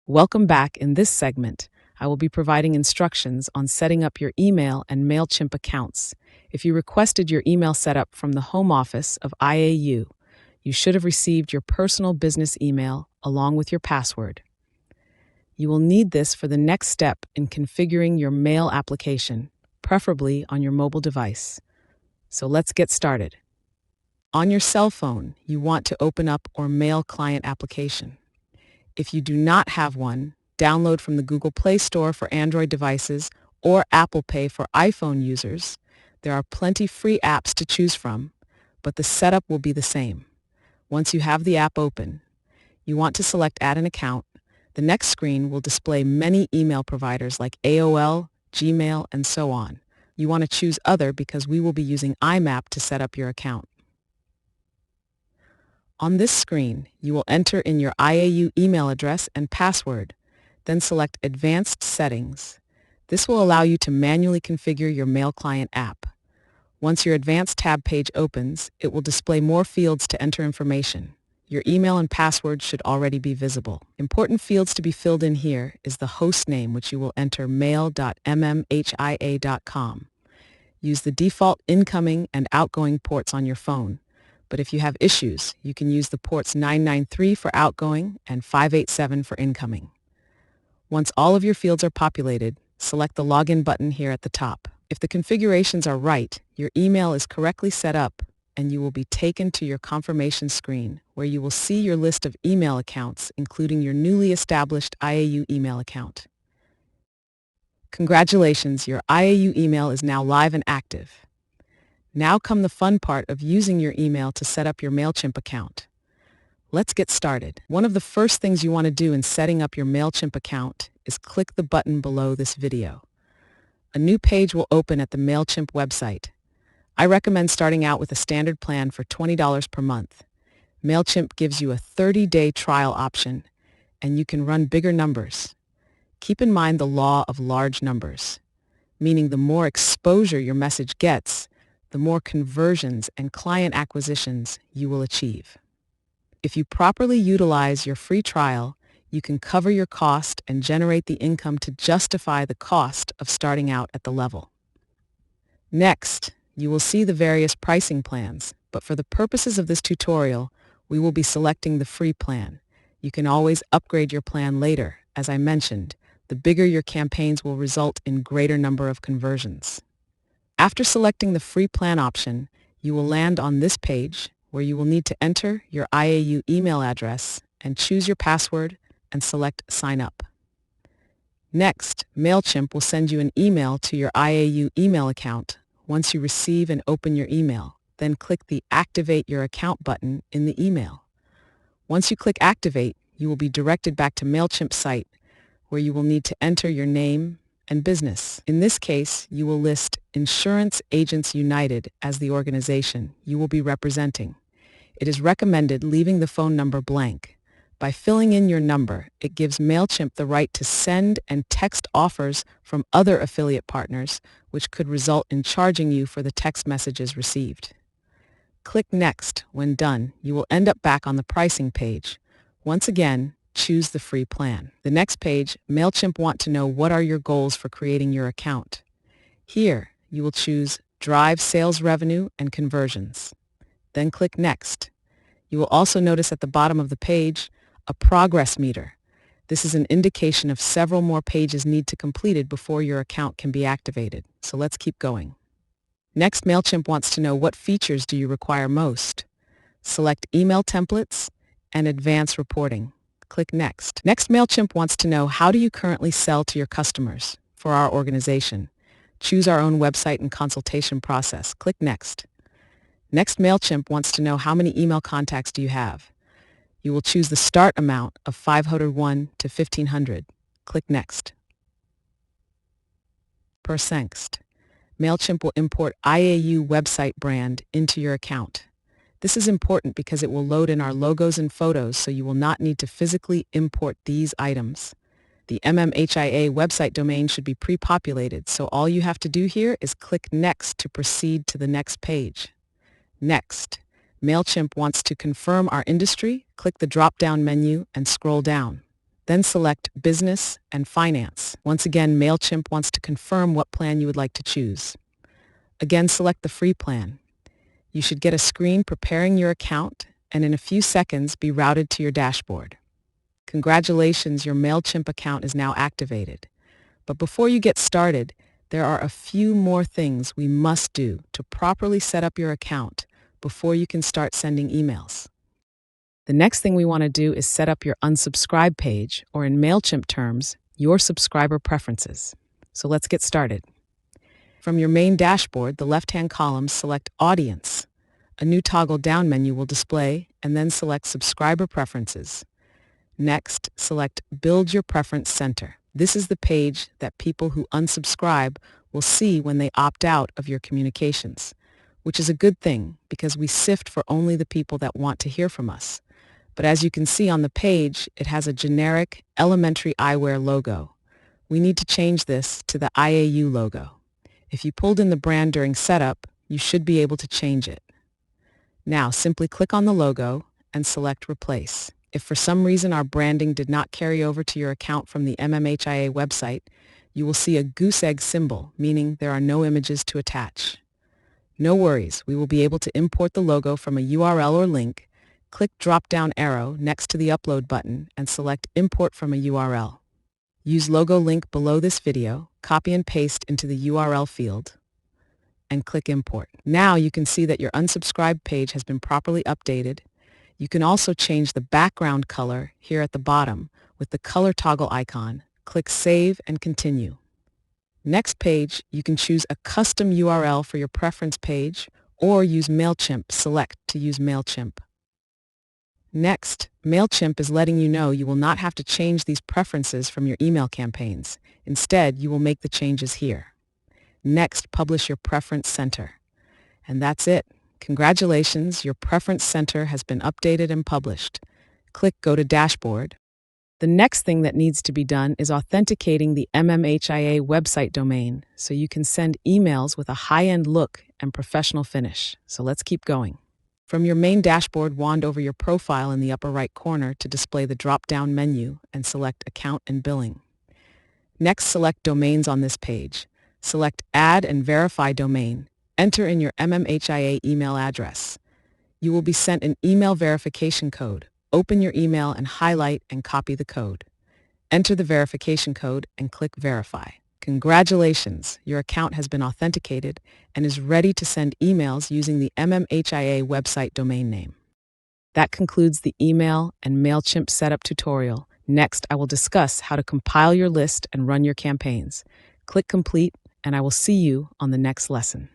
Welcome back. In this segment, I will be providing instructions on setting up your email and Mailchimp accounts. If you requested your email set up from the home office of IAU, you should have received your personal business email along with your password. You will need this for the next step in configuring your mail application, preferably on your mobile device. So let's get started. On your cell phone, you want to open up or Mail Client application. If you do not have one, download from the Google Play Store for Android devices or Apple Pay for iPhone users. There are plenty free apps to choose from, but the setup will be the same. Once you have the app open, you want to select Add an Account. The next screen will display many email providers like AOL, Gmail, and so on. You want to choose Other because we will be using IMAP to set up your account. On this screen, you will enter in your IAU email address and password, then select Advanced Settings. This will allow you to manually configure your Mail Client app. Once your Advanced tab page opens, it will display more fields to enter information. Your email and password should already be visible. Important fields to be filled in here is the host name, which you will enter mail.mmhia.com. Use the default incoming and outgoing ports on your phone. But if you have issues, you can use the ports 993 for outgoing and 587 for incoming. Once all of your fields are populated, select the Login button here at the top. If the configurations are right, your email is correctly set up, and you will be taken to your confirmation screen, where you will see your list of email accounts, including your newly established IAU email account. Congratulations, your IAU email is now live and active. Now come the fun part of using your email to set up your Mailchimp account. Let's get started. One of the first things you want to do in setting up your Mailchimp account is click the button below this video. A new page will open at the Mailchimp website. I recommend starting out with a standard plan for $20 per month. Mailchimp gives you a 30-day trial option, and you can run bigger numbers. Keep in mind the law of large numbers, meaning the more exposure your message gets, the more conversions and client acquisitions you will achieve. If you properly utilize your free trial, you can cover your cost and generate the income to justify the cost of starting out at the level. Next, you will see the various pricing plans, but for the purposes of this tutorial, we will be selecting the free plan. You can always upgrade your plan later. As I mentioned, the bigger your campaigns will result in greater number of conversions. After selecting the free plan option, you will land on this page where you will need to enter your IAU email address and choose your password and select Sign Up. Next, Mailchimp will send you an email to your IAU email account once you receive and open your email. Then click the Activate Your Account button in the email. Once you click Activate, you will be directed back to Mailchimp site where you will need to enter your name and business. In this case, you will list Insurance Agents United as the organization you will be representing. It is recommended leaving the phone number blank. By filling in your number, it gives Mailchimp the right to send and text offers from other affiliate partners, which could result in charging you for the text messages received. Click Next. When done, you will end up back on the pricing page. Once again, choose the free plan. The next page, Mailchimp want to know what are your goals for creating your account. Here, you will choose Drive Sales Revenue and Conversions. Then click Next. You will also notice at the bottom of the page a progress meter. This is an indication of several more pages need to be completed before your account can be activated. So let's keep going. Next, Mailchimp wants to know what features do you require most. Select Email Templates and Advanced Reporting. Click Next. Next, Mailchimp wants to know how do you currently sell to your customers for our organization. Choose our own website and consultation process. Click Next. Next, Mailchimp wants to know how many email contacts do you have. You will choose the start amount of 501 to 1500. Click Next. Next, Mailchimp will import IAU website brand into your account. This is important because it will load in our logos and photos, so you will not need to physically import these items. The MMHIA website domain should be pre-populated, so all you have to do here is click Next to proceed to the next page. Next, Mailchimp wants to confirm our industry. Click the drop-down menu and scroll down. Then select Business and Finance. Once again, Mailchimp wants to confirm what plan you would like to choose. Again, select the free plan. You should get a screen preparing your account and in a few seconds be routed to your dashboard. Congratulations, your Mailchimp account is now activated. But before you get started, there are a few more things we must do to properly set up your account before you can start sending emails. The next thing we want to do is set up your unsubscribe page, or in Mailchimp terms, your subscriber preferences. So let's get started. From your main dashboard, the left-hand column, select Audience. A new toggle down menu will display, and then select Subscriber Preferences. Next, select Build Your Preference Center. This is the page that people who unsubscribe will see when they opt out of your communications, which is a good thing because we sift for only the people that want to hear from us. But as you can see on the page, it has a generic elementary eyewear logo. We need to change this to the IAU logo. If you pulled in the brand during setup, you should be able to change it. Now, simply click on the logo and select Replace. If for some reason our branding did not carry over to your account from the MMHIA website, you will see a goose egg symbol, meaning there are no images to attach. No worries, we will be able to import the logo from a URL or link. Click drop-down arrow next to the upload button and select Import from a URL. Use logo link below this video, copy and paste into the URL field, and click Import. Now you can see that your unsubscribed page has been properly updated. You can also change the background color here at the bottom with the color toggle icon. Click Save and Continue. Next page, you can choose a custom URL for your preference page or use Mailchimp. Select to use Mailchimp. Next, Mailchimp is letting you know you will not have to change these preferences from your email campaigns. Instead, you will make the changes here. Next, publish your preference center. And that's it. Congratulations, your preference center has been updated and published. Click Go to Dashboard. The next thing that needs to be done is authenticating the MMHIA website domain so you can send emails with a high-end look and professional finish. So let's keep going. From your main dashboard, wand over your profile in the upper right corner to display the drop-down menu and select Account and Billing. Next, select Domains on this page. Select Add and Verify Domain. Enter in your MMHIA email address. You will be sent an email verification code. Open your email and highlight and copy the code. Enter the verification code and click Verify. Congratulations, your account has been authenticated and is ready to send emails using the MMHIA website domain name. That concludes the email and Mailchimp setup tutorial. Next, I will discuss how to compile your list and run your campaigns. Click Complete, and I will see you on the next lesson.